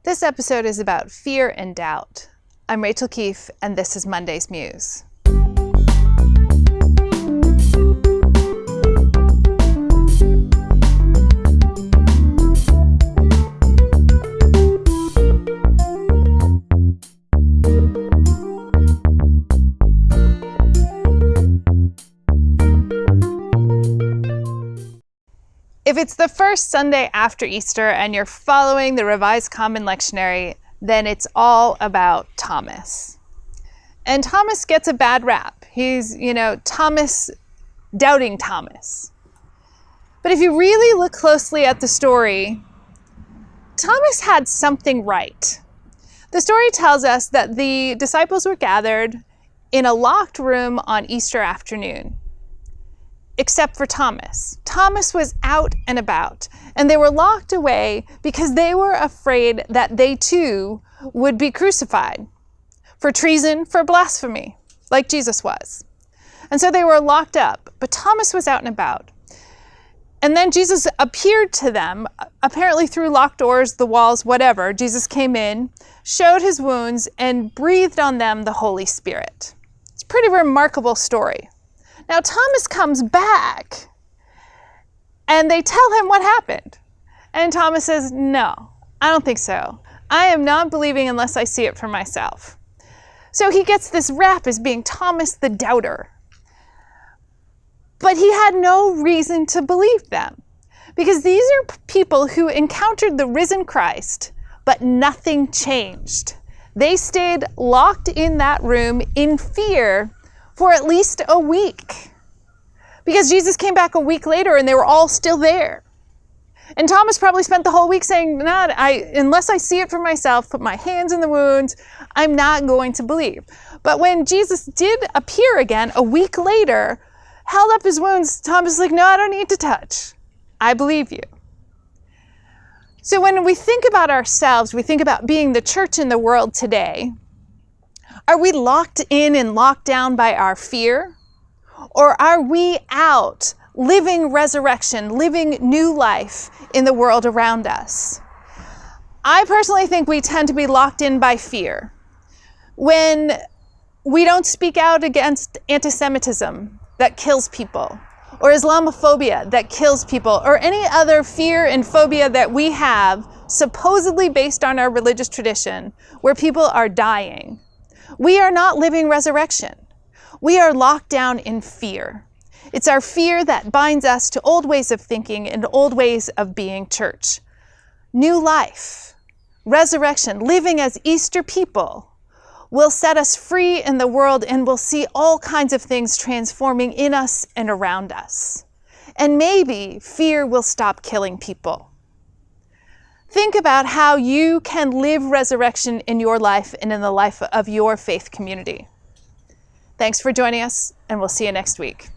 This episode is about fear and doubt. I'm Rachael Keefe, and this is Monday's Muse. If it's the first Sunday after Easter and you're following the Revised Common Lectionary, then it's all about Thomas. And Thomas gets a bad rap. He's, Thomas, doubting Thomas. But if you really look closely at the story, Thomas had something right. The story tells us that the disciples were gathered in a locked room on Easter afternoon. Except for Thomas. Thomas was out and about, and they were locked away because they were afraid that they too would be crucified for treason, for blasphemy, like Jesus was. And so they were locked up, but Thomas was out and about. And then Jesus appeared to them, apparently through locked doors, the walls, whatever. Jesus came in, showed his wounds, and breathed on them the Holy Spirit. It's a pretty remarkable story. Now Thomas comes back and they tell him what happened. And Thomas says, no, I don't think so. I am not believing unless I see it for myself. So he gets this rap as being Thomas the doubter. But he had no reason to believe them because these are people who encountered the risen Christ, but nothing changed. They stayed locked in that room in fear for at least a week. Because Jesus came back a week later and they were all still there. And Thomas probably spent the whole week saying, unless I see it for myself, put my hands in the wounds, I'm not going to believe. But when Jesus did appear again a week later, held up his wounds, Thomas was like, no, I don't need to touch. I believe you. So when we think about ourselves, we think about being the church in the world today. Are we locked in and locked down by our fear? Or are we out living resurrection, living new life in the world around us? I personally think we tend to be locked in by fear. When we don't speak out against anti-Semitism that kills people, or Islamophobia that kills people, or any other fear and phobia that we have supposedly based on our religious tradition where people are dying. We are not living resurrection. We are locked down in fear. It's our fear that binds us to old ways of thinking and old ways of being church. New life, resurrection, living as Easter people will set us free in the world and we'll see all kinds of things transforming in us and around us. And maybe fear will stop killing people. Think about how you can live resurrection in your life and in the life of your faith community. Thanks for joining us, and we'll see you next week.